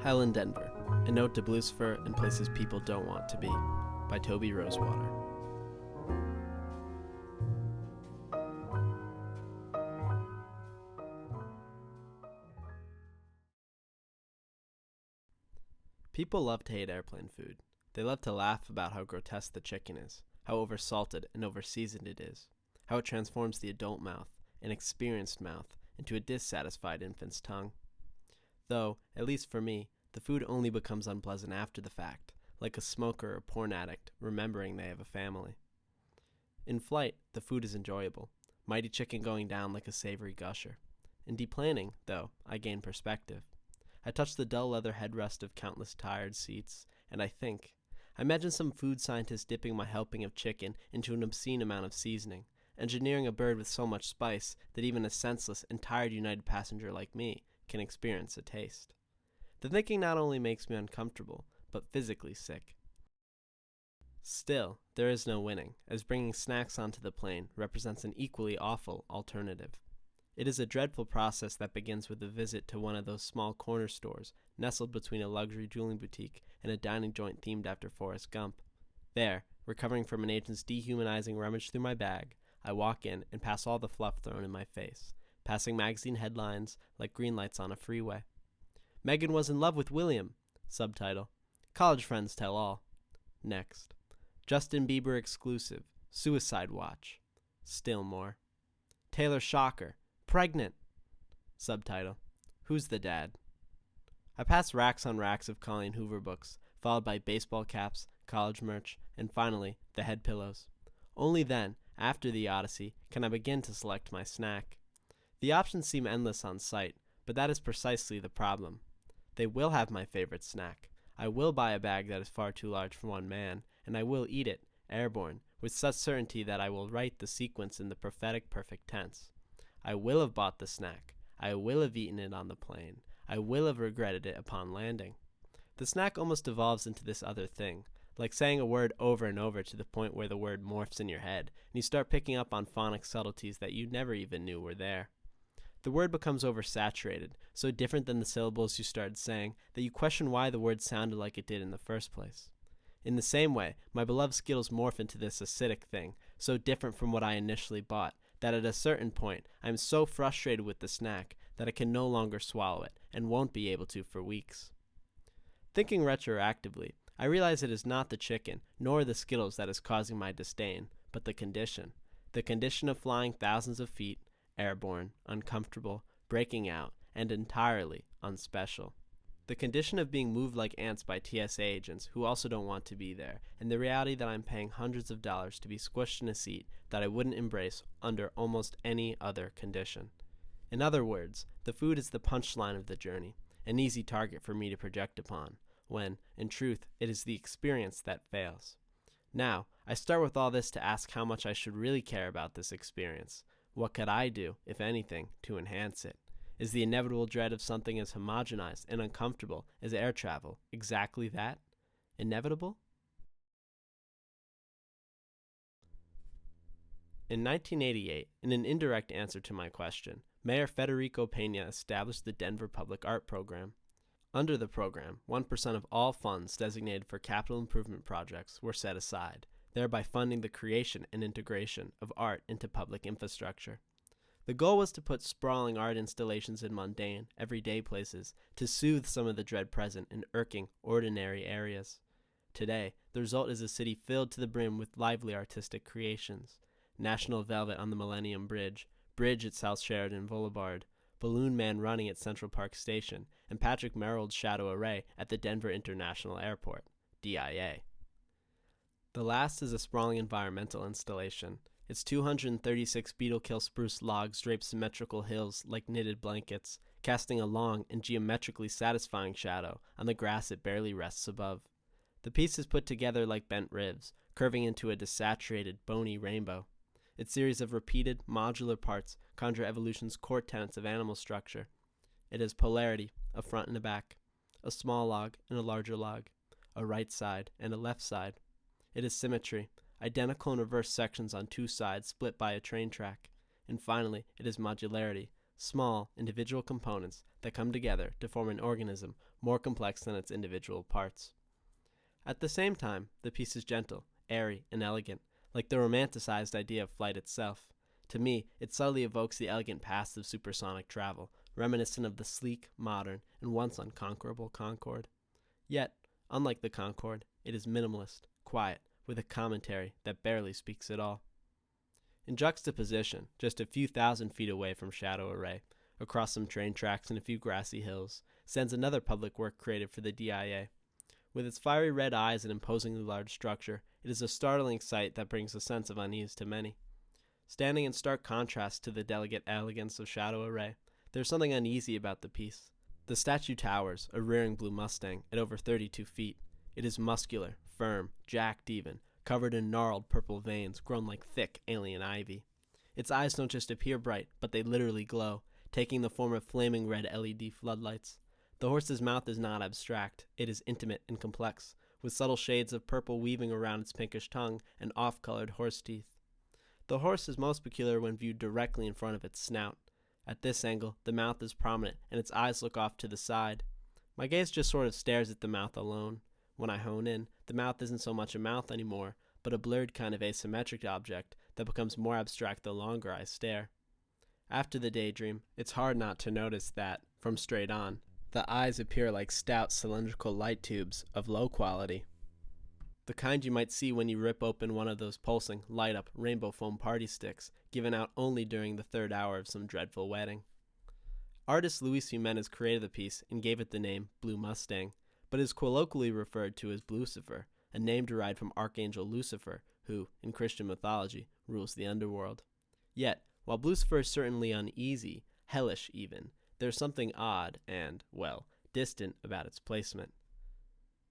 Hell in Denver, a note to Blucifer and places people don't want to be, by Toby Rosewater. People love to hate airplane food. They love to laugh about how grotesque the chicken is, how oversalted and overseasoned it is, how it transforms the adult mouth, an experienced mouth, into a dissatisfied infant's tongue. Though, at least for me, the food only becomes unpleasant after the fact, like a smoker or porn addict remembering they have a family. In flight, the food is enjoyable, mighty chicken going down like a savory gusher. In deplaning, though, I gain perspective. I touch the dull leather headrest of countless tired seats, and I think. I imagine some food scientist dipping my helping of chicken into an obscene amount of seasoning, engineering a bird with so much spice that even a senseless and tired United passenger like me can experience a taste. The thinking not only makes me uncomfortable, but physically sick. Still, there is no winning, as bringing snacks onto the plane represents an equally awful alternative. It is a dreadful process that begins with a visit to one of those small corner stores nestled between a luxury jewelry boutique and a dining joint themed after Forrest Gump. There, recovering from an agent's dehumanizing rummage through my bag, I walk in and pass all the fluff thrown in my face, passing magazine headlines like green lights on a freeway. Megan was in love with William. Subtitle: College friends tell all. Next. Justin Bieber exclusive. Suicide watch. Still more. Taylor Shocker. Pregnant. Subtitle: Who's the dad? I pass racks on racks of Colleen Hoover books, followed by baseball caps, college merch, and finally, the head pillows. Only then, after the Odyssey, can I begin to select my snack. The options seem endless on sight, but that is precisely the problem. They will have my favorite snack. I will buy a bag that is far too large for one man, and I will eat it, airborne, with such certainty that I will write the sequence in the prophetic perfect tense. I will have bought the snack. I will have eaten it on the plane. I will have regretted it upon landing. The snack almost evolves into this other thing, like saying a word over and over to the point where the word morphs in your head, and you start picking up on phonic subtleties that you never even knew were there. The word becomes oversaturated, so different than the syllables you started saying that you question why the word sounded like it did in the first place. In the same way, my beloved Skittles morph into this acidic thing, so different from what I initially bought, that at a certain point I am so frustrated with the snack that I can no longer swallow it, and won't be able to for weeks. Thinking retroactively, I realize it is not the chicken, nor the Skittles that is causing my disdain, but the condition. The condition of flying thousands of feet, airborne, uncomfortable, breaking out, and entirely unspecial. The condition of being moved like ants by TSA agents who also don't want to be there, and the reality that I'm paying hundreds of dollars to be squished in a seat that I wouldn't embrace under almost any other condition. In other words, the food is the punchline of the journey, an easy target for me to project upon, when, in truth, it is the experience that fails. Now, I start with all this to ask how much I should really care about this experience. What could I do, if anything, to enhance it? Is the inevitable dread of something as homogenized and uncomfortable as air travel exactly that? Inevitable? In 1988, in an indirect answer to my question, Mayor Federico Peña established the Denver Public Art Program. Under the program, 1% of all funds designated for capital improvement projects were set aside, thereby funding the creation and integration of art into public infrastructure. The goal was to put sprawling art installations in mundane, everyday places to soothe some of the dread present in irking, ordinary areas. Today, the result is a city filled to the brim with lively artistic creations. National Velvet on the Millennium Bridge at South Sheridan Boulevard, Balloon Man running at Central Park Station, and Patrick Merrill's Shadow Array at the Denver International Airport, DIA. The last is a sprawling environmental installation. Its 236 beetle-kill spruce logs drape symmetrical hills like knitted blankets, casting a long and geometrically satisfying shadow on the grass it barely rests above. The piece is put together like bent ribs, curving into a desaturated, bony rainbow. Its series of repeated, modular parts conjure evolution's core tenets of animal structure. It has polarity, a front and a back, a small log and a larger log, a right side and a left side. It is symmetry, identical and reverse sections on two sides split by a train track. And finally, it is modularity, small, individual components that come together to form an organism more complex than its individual parts. At the same time, the piece is gentle, airy, and elegant, like the romanticized idea of flight itself. To me, it subtly evokes the elegant past of supersonic travel, reminiscent of the sleek, modern, and once unconquerable Concorde. Yet, unlike the Concorde, it is minimalist, quiet, with a commentary that barely speaks at all. In juxtaposition, just a few thousand feet away from Shadow Array, across some train tracks and a few grassy hills, stands another public work created for the DIA. With its fiery red eyes and imposingly large structure, it is a startling sight that brings a sense of unease to many. Standing in stark contrast to the delicate elegance of Shadow Array, there is something uneasy about the piece. The statue towers, a rearing blue Mustang, at over 32 feet. It is muscular, firm, jacked even, covered in gnarled purple veins grown like thick alien ivy. Its eyes don't just appear bright, but they literally glow, taking the form of flaming red LED floodlights. The horse's mouth is not abstract, it is intimate and complex, with subtle shades of purple weaving around its pinkish tongue and off-colored horse teeth. The horse is most peculiar when viewed directly in front of its snout. At this angle, the mouth is prominent, and its eyes look off to the side. My gaze just sort of stares at the mouth alone. When I hone in, the mouth isn't so much a mouth anymore, but a blurred kind of asymmetric object that becomes more abstract the longer I stare. After the daydream, it's hard not to notice that, from straight on, the eyes appear like stout cylindrical light tubes of low quality. The kind you might see when you rip open one of those pulsing, light-up rainbow foam party sticks, given out only during the third hour of some dreadful wedding. Artist Luis Jimenez created the piece and gave it the name Blue Mustang, but is colloquially referred to as Blucifer, a name derived from Archangel Lucifer, who, in Christian mythology, rules the underworld. Yet, while Blucifer is certainly uneasy, hellish even, there's something odd and, well, distant about its placement.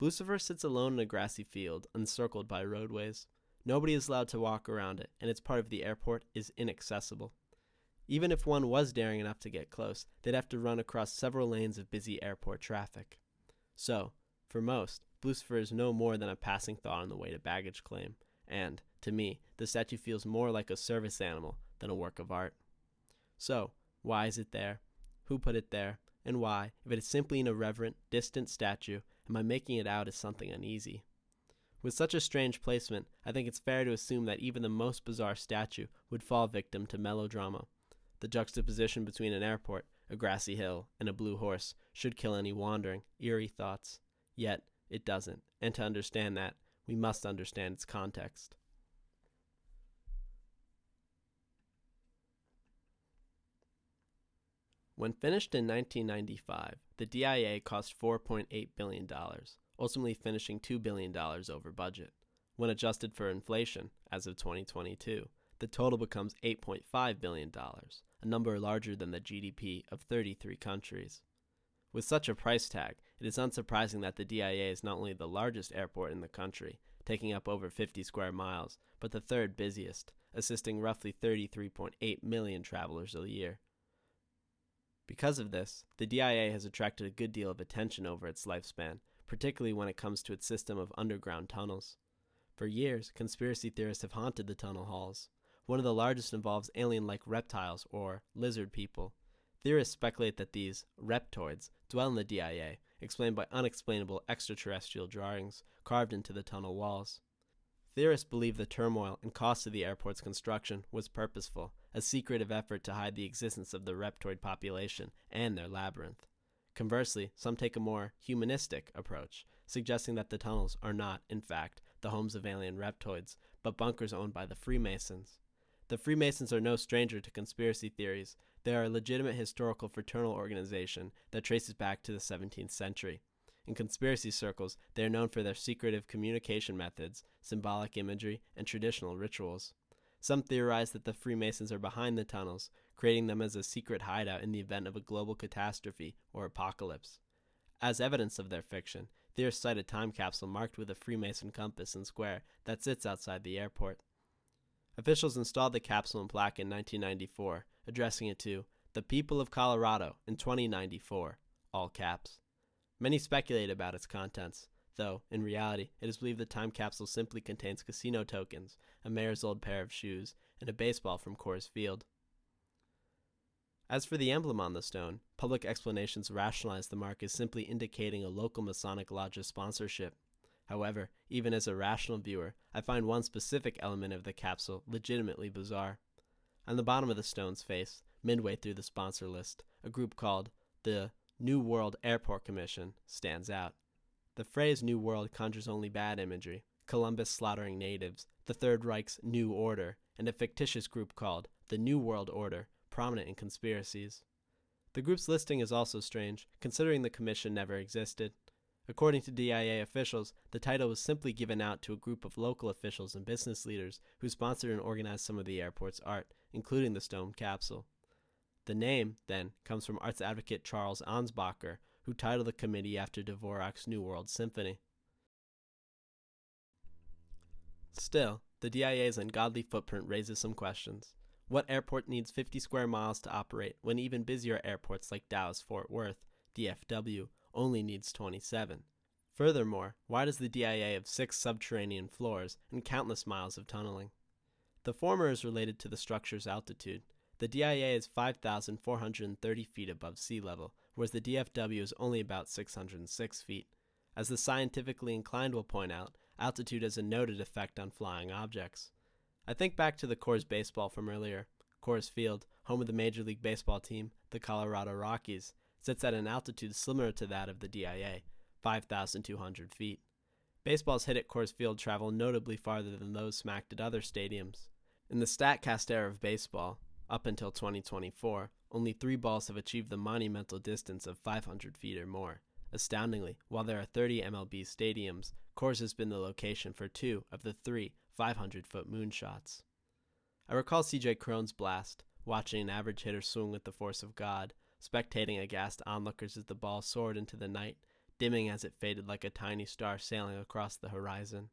Blucifer sits alone in a grassy field, encircled by roadways. Nobody is allowed to walk around it, and its part of the airport is inaccessible. Even if one was daring enough to get close, they'd have to run across several lanes of busy airport traffic. So, for most, Blucifer is no more than a passing thought on the way to baggage claim, and, to me, the statue feels more like a service animal than a work of art. So, why is it there? Who put it there? And why, if it is simply an irreverent, distant statue, am I making it out as something uneasy? With such a strange placement, I think it's fair to assume that even the most bizarre statue would fall victim to melodrama. The juxtaposition between an airport, a grassy hill, and a blue horse should kill any wandering, eerie thoughts. Yet, it doesn't, and to understand that, we must understand its context. When finished in 1995, the DIA cost $4.8 billion, ultimately finishing $2 billion over budget. When adjusted for inflation, as of 2022, the total becomes $8.5 billion, a number larger than the GDP of 33 countries. With such a price tag, it is unsurprising that the DIA is not only the largest airport in the country, taking up over 50 square miles, but the third busiest, assisting roughly 33.8 million travelers a year. Because of this, the DIA has attracted a good deal of attention over its lifespan, particularly when it comes to its system of underground tunnels. For years, conspiracy theorists have haunted the tunnel halls. One of the largest involves alien-like reptiles, or lizard people. Theorists speculate that these reptoids dwell in the DIA, explained by unexplainable extraterrestrial drawings carved into the tunnel walls. Theorists believe the turmoil and cost of the airport's construction was purposeful, a secretive effort to hide the existence of the reptoid population and their labyrinth. Conversely, some take a more humanistic approach, suggesting that the tunnels are not, in fact, the homes of alien reptoids, but bunkers owned by the Freemasons. The Freemasons are no stranger to conspiracy theories. They are a legitimate historical fraternal organization that traces back to the 17th century. In conspiracy circles, they are known for their secretive communication methods, symbolic imagery, and traditional rituals. Some theorize that the Freemasons are behind the tunnels, creating them as a secret hideout in the event of a global catastrophe or apocalypse. As evidence of their fiction, theorists cite a time capsule marked with a Freemason compass and square that sits outside the airport. Officials installed the capsule and plaque in 1994, addressing it to the people of Colorado in 2094, all caps. Many speculate about its contents, though, in reality, it is believed the time capsule simply contains casino tokens, a mayor's old pair of shoes, and a baseball from Coors Field. As for the emblem on the stone, public explanations rationalize the mark as simply indicating a local Masonic lodge's sponsorship. However, even as a rational viewer, I find one specific element of the capsule legitimately bizarre. On the bottom of the stone's face, midway through the sponsor list, a group called the New World Airport Commission stands out. The phrase New World conjures only bad imagery: Columbus slaughtering natives, the Third Reich's New Order, and a fictitious group called the New World Order, prominent in conspiracies. The group's listing is also strange, considering the commission never existed. According to DIA officials, the title was simply given out to a group of local officials and business leaders who sponsored and organized some of the airport's art, including the stone capsule. The name, then, comes from arts advocate Charles Ansbacher, who titled the committee after Dvorak's New World Symphony. Still, the DIA's ungodly footprint raises some questions. What airport needs 50 square miles to operate when even busier airports like Dallas-Fort Worth, DFW, only needs 27? Furthermore, why does the DIA have 6 subterranean floors and countless miles of tunneling? The former is related to the structure's altitude. The DIA is 5,430 feet above sea level, whereas the DFW is only about 606 feet. As the scientifically inclined will point out, altitude has a noted effect on flying objects. I think back to the Coors baseball from earlier. Coors Field, home of the Major League Baseball team, the Colorado Rockies, sits at an altitude similar to that of the DIA, 5,200 feet. Baseballs hit at Coors Field travel notably farther than those smacked at other stadiums. In the StatCast era of baseball, up until 2024, only 3 balls have achieved the monumental distance of 500 feet or more. Astoundingly, while there are 30 MLB stadiums, Coors has been the location for 2 of the 3 500-foot moonshots. I recall C.J. Cron's blast, watching an average hitter swing with the force of God, spectating aghast onlookers as the ball soared into the night, dimming as it faded like a tiny star sailing across the horizon.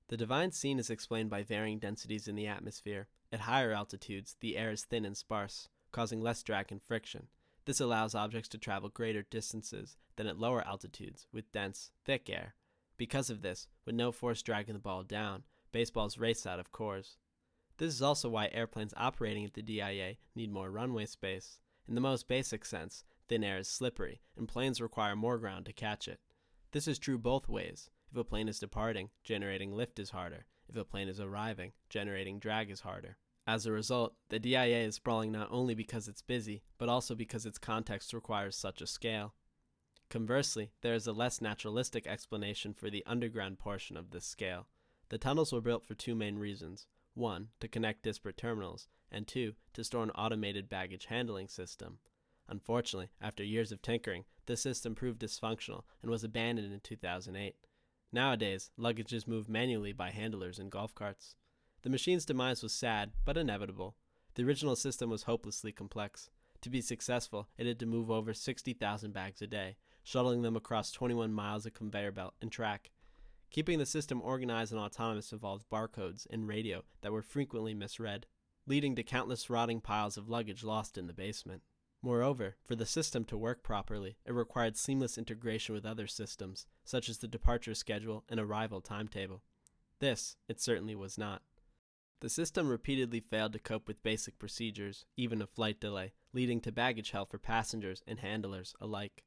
The divine scene is explained by varying densities in the atmosphere. At higher altitudes, the air is thin and sparse, causing less drag and friction. This allows objects to travel greater distances than at lower altitudes with dense, thick air. Because of this, with no force dragging the ball down, baseballs race out of Coors. This is also why airplanes operating at the DIA need more runway space. In the most basic sense, thin air is slippery, and planes require more ground to catch it. This is true both ways. If a plane is departing, generating lift is harder. If a plane is arriving, generating drag is harder. As a result, the DIA is sprawling not only because it's busy, but also because its context requires such a scale. Conversely, there is a less naturalistic explanation for the underground portion of this scale. The tunnels were built for 2 main reasons. 1, to connect disparate terminals, and 2, to store an automated baggage handling system. Unfortunately, after years of tinkering, the system proved dysfunctional and was abandoned in 2008. Nowadays, luggage is moved manually by handlers in golf carts. The machine's demise was sad, but inevitable. The original system was hopelessly complex. To be successful, it had to move over 60,000 bags a day, shuttling them across 21 miles of conveyor belt and track. Keeping the system organized and autonomous involved barcodes and radio that were frequently misread, leading to countless rotting piles of luggage lost in the basement. Moreover, for the system to work properly, it required seamless integration with other systems, such as the departure schedule and arrival timetable. This, it certainly was not. The system repeatedly failed to cope with basic procedures, even a flight delay, leading to baggage hell for passengers and handlers alike.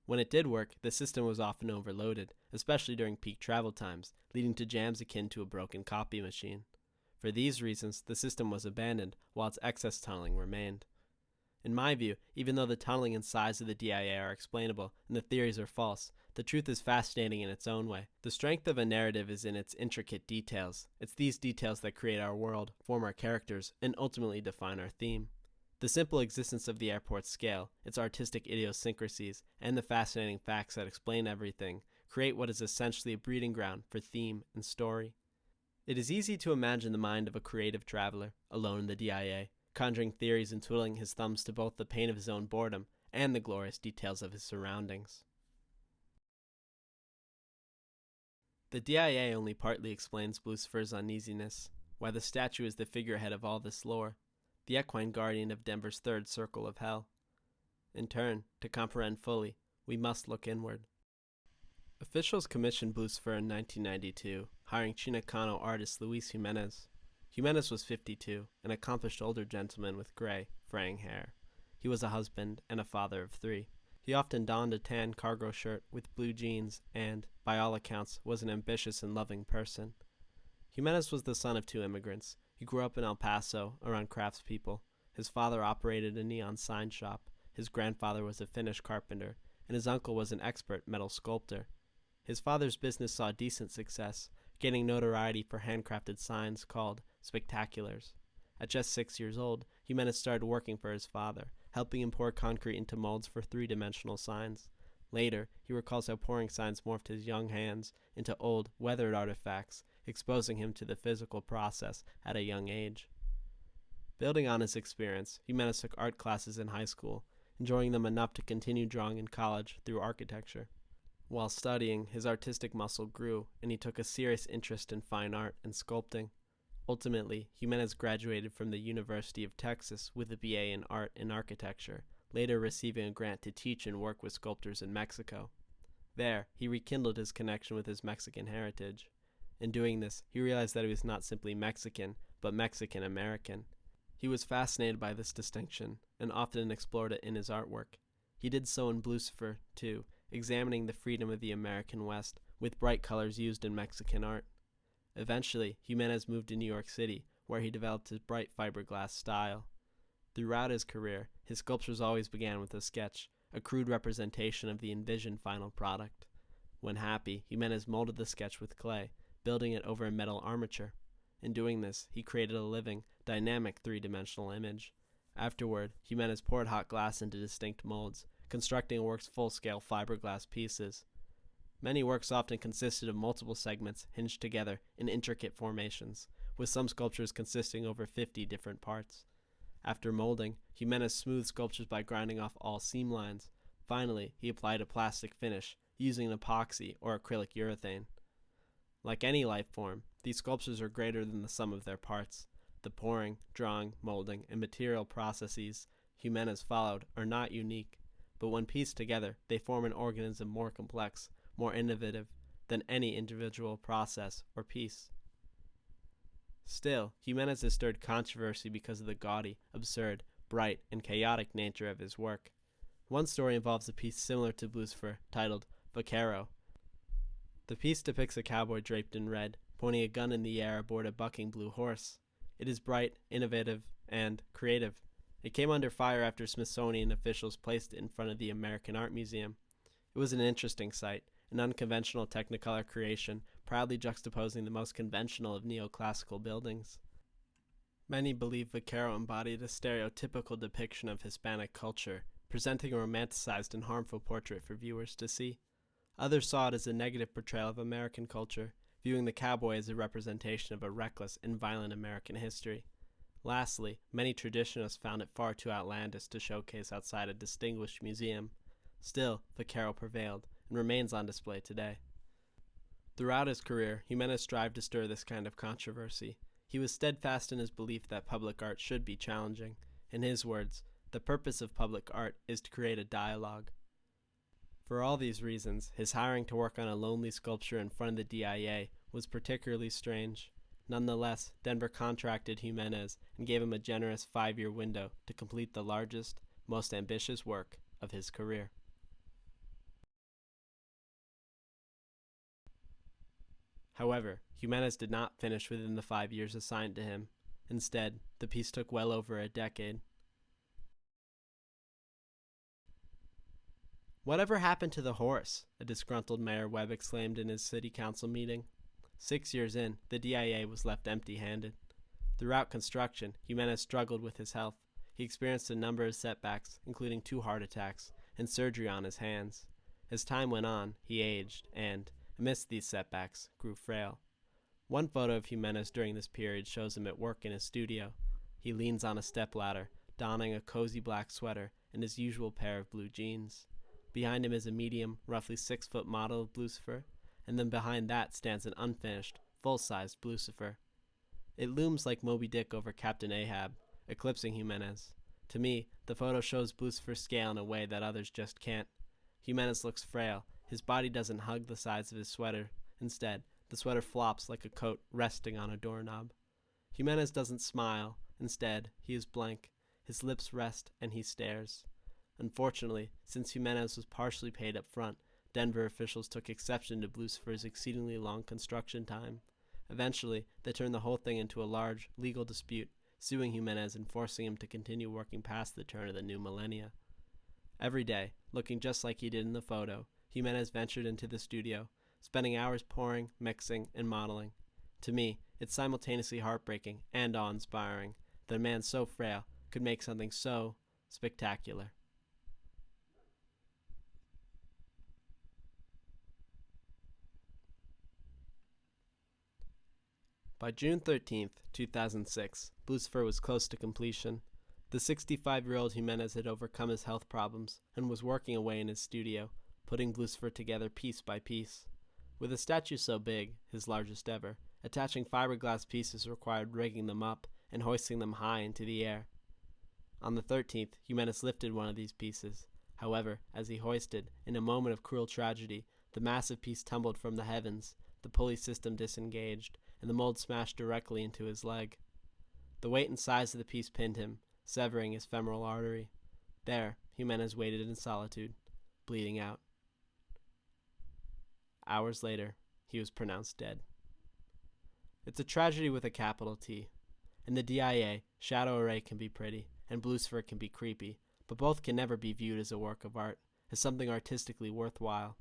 When it did work, the system was often overloaded, especially during peak travel times, leading to jams akin to a broken copy machine. For these reasons, the system was abandoned, while its excess tunneling remained. In my view, even though the tunneling and size of the DIA are explainable and the theories are false, the truth is fascinating in its own way. The strength of a narrative is in its intricate details. It's these details that create our world, form our characters, and ultimately define our theme. The simple existence of the airport's scale, its artistic idiosyncrasies, and the fascinating facts that explain everything create what is essentially a breeding ground for theme and story. It is easy to imagine the mind of a creative traveler, alone in the DIA, conjuring theories and twiddling his thumbs to both the pain of his own boredom and the glorious details of his surroundings. The DIA only partly explains Blucifer's uneasiness, why the statue is the figurehead of all this lore, the equine guardian of Denver's third circle of hell. In turn, to comprehend fully, we must look inward. Officials commissioned Blucifer in 1992, hiring Chinacano artist Luis Jimenez. Jimenez was 52, an accomplished older gentleman with gray, fraying hair. He was a husband and a father of 3. He often donned a tan cargo shirt with blue jeans and, by all accounts, was an ambitious and loving person. Jimenez was the son of 2 immigrants. He grew up in El Paso, around craftspeople. His father operated a neon sign shop, his grandfather was a Finnish carpenter, and his uncle was an expert metal sculptor. His father's business saw decent success, gaining notoriety for handcrafted signs called spectaculars. At just 6 years old, Jimenez started working for his father, helping him pour concrete into molds for 3-dimensional signs. Later, he recalls how pouring signs morphed his young hands into old, weathered artifacts, exposing him to the physical process at a young age. Building on his experience, Jimenez took art classes in high school, enjoying them enough to continue drawing in college through architecture. While studying, his artistic muscle grew, and he took a serious interest in fine art and sculpting. Ultimately, Jimenez graduated from the University of Texas with a BA in art and architecture, later receiving a grant to teach and work with sculptors in Mexico. There, he rekindled his connection with his Mexican heritage. In doing this, he realized that he was not simply Mexican, but Mexican-American. He was fascinated by this distinction, and often explored it in his artwork. He did so in Blucifer, too, examining the freedom of the American West with bright colors used in Mexican art. Eventually, Jimenez moved to New York City, where he developed his bright fiberglass style. Throughout his career, his sculptures always began with a sketch, a crude representation of the envisioned final product. When happy, Jimenez molded the sketch with clay, building it over a metal armature. In doing this, he created a living, dynamic 3-dimensional image. Afterward, Jimenez poured hot glass into distinct molds, constructing a work's full-scale fiberglass pieces. Many works often consisted of multiple segments hinged together in intricate formations, with some sculptures consisting over 50 different parts. After molding, Jimenez smoothed sculptures by grinding off all seam lines. Finally, he applied a plastic finish, using an epoxy or acrylic urethane. Like any life form, these sculptures are greater than the sum of their parts. The pouring, drawing, molding, and material processes Jimenez followed are not unique, but when pieced together, they form an organism more complex, more innovative than any individual process or piece. Still, Jimenez has stirred controversy because of the gaudy, absurd, bright, and chaotic nature of his work. One story involves a piece similar to Blucifer, titled Vaquero. The piece depicts a cowboy draped in red, pointing a gun in the air aboard a bucking blue horse. It is bright, innovative, and creative. It came under fire after Smithsonian officials placed it in front of the American Art Museum. It was an interesting sight, an unconventional Technicolor creation, proudly juxtaposing the most conventional of neoclassical buildings. Many believe Vaquero embodied a stereotypical depiction of Hispanic culture, presenting a romanticized and harmful portrait for viewers to see. Others saw it as a negative portrayal of American culture, viewing the cowboy as a representation of a reckless and violent American history. Lastly, many traditionalists found it far too outlandish to showcase outside a distinguished museum. Still, Vaquero prevailed, and remains on display today. Throughout his career, Jimenez strived to stir this kind of controversy. He was steadfast in his belief that public art should be challenging. In his words, "The purpose of public art is to create a dialogue." For all these reasons, his hiring to work on a lonely sculpture in front of the DIA was particularly strange. Nonetheless, Denver contracted Jimenez and gave him a generous 5-year window to complete the largest, most ambitious work of his career. However, Jimenez did not finish within the 5 years assigned to him. Instead, the piece took well over a decade. "Whatever happened to the horse?" a disgruntled Mayor Webb exclaimed in his city council meeting. 6 years in, the DIA was left empty-handed. Throughout construction, Jimenez struggled with his health. He experienced a number of setbacks, including 2 heart attacks, and surgery on his hands. As time went on, he aged and, amidst these setbacks, grew frail. One photo of Jimenez during this period shows him at work in his studio. He leans on a stepladder, donning a cozy black sweater and his usual pair of blue jeans. Behind him is a medium, roughly 6-foot model of Blucifer, and then behind that stands an unfinished, full-sized Blucifer. It looms like Moby Dick over Captain Ahab, eclipsing Jimenez. To me, the photo shows Blucifer's scale in a way that others just can't. Jimenez looks frail. His body doesn't hug the sides of his sweater. Instead, the sweater flops like a coat resting on a doorknob. Jimenez doesn't smile. Instead, he is blank. His lips rest, and he stares. Unfortunately, since Jimenez was partially paid up front, Denver officials took exception to Blucifer's exceedingly long construction time. Eventually, they turned the whole thing into a large, legal dispute, suing Jimenez and forcing him to continue working past the turn of the new millennia. Every day, looking just like he did in the photo, Jimenez ventured into the studio, spending hours pouring, mixing, and modeling. To me, it's simultaneously heartbreaking and awe-inspiring that a man so frail could make something so spectacular. By June 13th, 2006, Blucifer was close to completion. The 65-year-old Jimenez had overcome his health problems and was working away in his studio, putting Blucifer together piece by piece. With a statue so big, his largest ever, attaching fiberglass pieces required rigging them up and hoisting them high into the air. On the 13th, Jimenez lifted one of these pieces. However, as he hoisted, in a moment of cruel tragedy, the massive piece tumbled from the heavens, the pulley system disengaged, and the mold smashed directly into his leg. The weight and size of the piece pinned him, severing his femoral artery. There, Jimenez waited in solitude, bleeding out. Hours later, he was pronounced dead. It's a tragedy with a capital T. In the DIA, Shadow Array can be pretty, and Blucifer can be creepy, but both can never be viewed as a work of art, as something artistically worthwhile.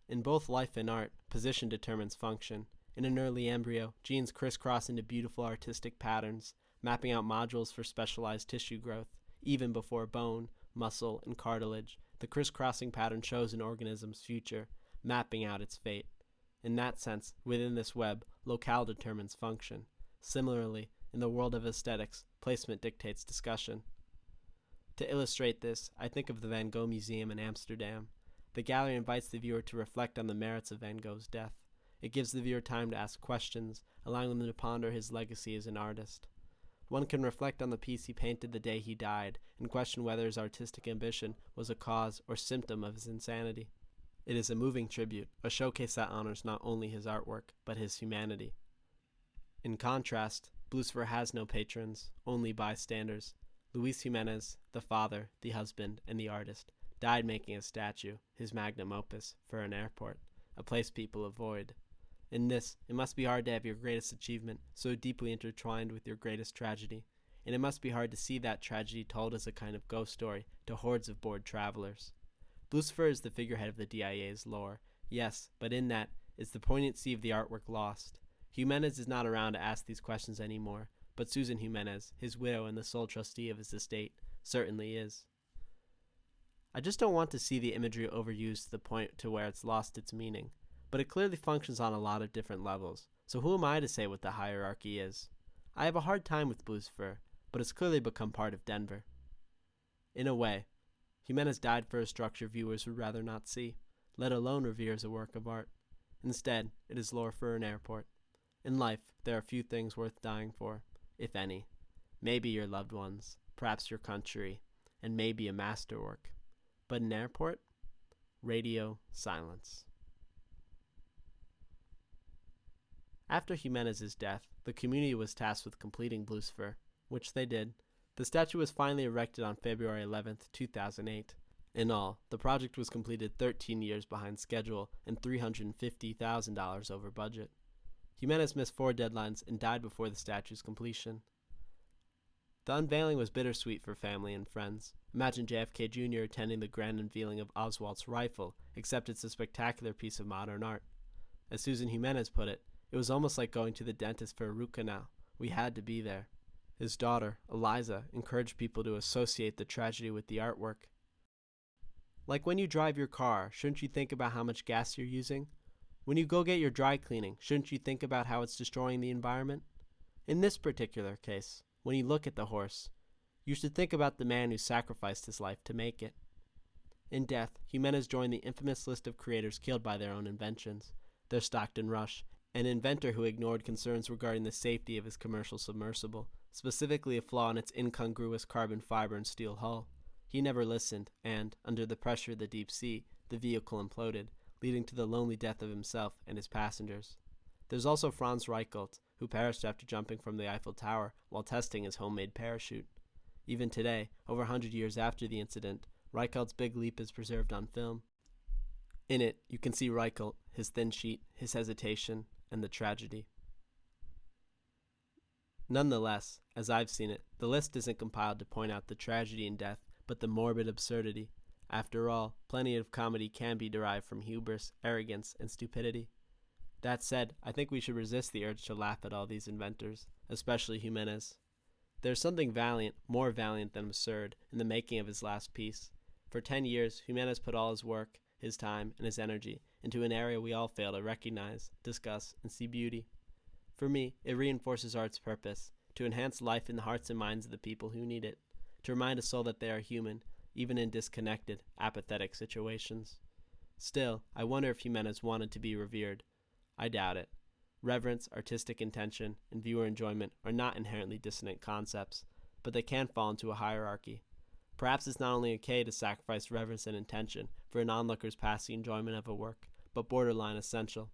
In both life and art, position determines function. In an early embryo, genes crisscross into beautiful artistic patterns, mapping out modules for specialized tissue growth. Even before bone, muscle, and cartilage, the crisscrossing pattern shows an organism's future, mapping out its fate. In that sense, within this web, locale determines function. Similarly, in the world of aesthetics, placement dictates discussion. To illustrate this, I think of the Van Gogh Museum in Amsterdam. The gallery invites the viewer to reflect on the merits of Van Gogh's death. It gives the viewer time to ask questions, allowing them to ponder his legacy as an artist. One can reflect on the piece he painted the day he died and question whether his artistic ambition was a cause or symptom of his insanity. It is a moving tribute, a showcase that honors not only his artwork, but his humanity. In contrast, Blucifer has no patrons, only bystanders. Luis Jimenez, the father, the husband, and the artist, died making a statue, his magnum opus, for an airport, a place people avoid. In this, it must be hard to have your greatest achievement so deeply intertwined with your greatest tragedy, and it must be hard to see that tragedy told as a kind of ghost story to hordes of bored travelers. Blucifer is the figurehead of the DIA's lore, yes, but in that is the poignancy of the artwork lost. Jimenez is not around to ask these questions anymore, but Susan Jimenez, his widow and the sole trustee of his estate, certainly is. I just don't want to see the imagery overused to the point to where it's lost its meaning, but it clearly functions on a lot of different levels, so who am I to say what the hierarchy is? I have a hard time with Blucifer, but it's clearly become part of Denver. In a way, Jimenez died for a structure viewers would rather not see, let alone revere as a work of art. Instead, it is lore for an airport. In life, there are few things worth dying for, if any. Maybe your loved ones, perhaps your country, and maybe a masterwork. But an airport? Radio silence. After Jimenez's death, the community was tasked with completing Blucifer, which they did. The statue was finally erected on February 11, 2008. In all, the project was completed 13 years behind schedule and $350,000 over budget. Jimenez missed 4 deadlines and died before the statue's completion. The unveiling was bittersweet for family and friends. Imagine JFK Jr. attending the grand unveiling of Oswald's rifle, except it's a spectacular piece of modern art. As Susan Jimenez put it was almost like going to the dentist for a root canal. We had to be there. His daughter, Eliza, encouraged people to associate the tragedy with the artwork. Like when you drive your car, shouldn't you think about how much gas you're using? When you go get your dry cleaning, shouldn't you think about how it's destroying the environment? In this particular case, when you look at the horse, you should think about the man who sacrificed his life to make it. In death, Jimenez joined the infamous list of creators killed by their own inventions. There's Stockton Rush, an inventor who ignored concerns regarding the safety of his commercial submersible, specifically a flaw in its incongruous carbon fiber and steel hull. He never listened, and, under the pressure of the deep sea, the vehicle imploded, leading to the lonely death of himself and his passengers. There's also Franz Reichelt, who perished after jumping from the Eiffel Tower while testing his homemade parachute. Even today, over 100 years after the incident, Reichelt's big leap is preserved on film. In it, you can see Reichelt, his thin sheet, his hesitation, and the tragedy. Nonetheless, as I've seen it, the list isn't compiled to point out the tragedy in death, but the morbid absurdity. After all, plenty of comedy can be derived from hubris, arrogance, and stupidity. That said, I think we should resist the urge to laugh at all these inventors, especially Jimenez. There's something valiant, more valiant than absurd, in the making of his last piece. For 10 years, Jimenez put all his work, his time, and his energy into an area we all fail to recognize, discuss, and see beauty. For me, it reinforces art's purpose, to enhance life in the hearts and minds of the people who need it, to remind a soul that they are human, even in disconnected, apathetic situations. Still, I wonder if Jimenez wanted to be revered. I doubt it. Reverence, artistic intention, and viewer enjoyment are not inherently dissonant concepts, but they can fall into a hierarchy. Perhaps it's not only okay to sacrifice reverence and intention for an onlooker's passing enjoyment of a work, but borderline essential.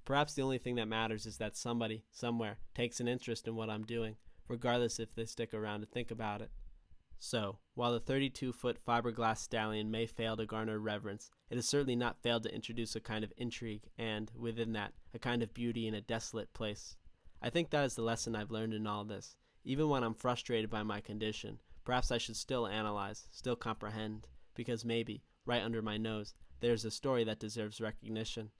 Perhaps the only thing that matters is that somebody, somewhere, takes an interest in what I'm doing, regardless if they stick around to think about it. So, while the 32-foot fiberglass stallion may fail to garner reverence, it has certainly not failed to introduce a kind of intrigue and, within that, a kind of beauty in a desolate place. I think that is the lesson I've learned in all this. Even when I'm frustrated by my condition, perhaps I should still analyze, still comprehend, because maybe, right under my nose, there is a story that deserves recognition.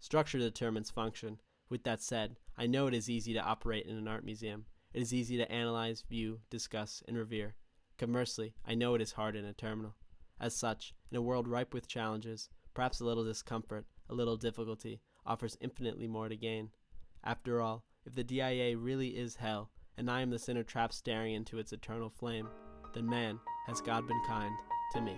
Structure determines function. With that said, I know it is easy to operate in an art museum. It is easy to analyze, view, discuss, and revere. Conversely, I know it is hard in a terminal. As such, in a world ripe with challenges, perhaps a little discomfort, a little difficulty, offers infinitely more to gain. After all, if the DIA really is hell, and I am the sinner trapped staring into its eternal flame, then man, has God been kind to me.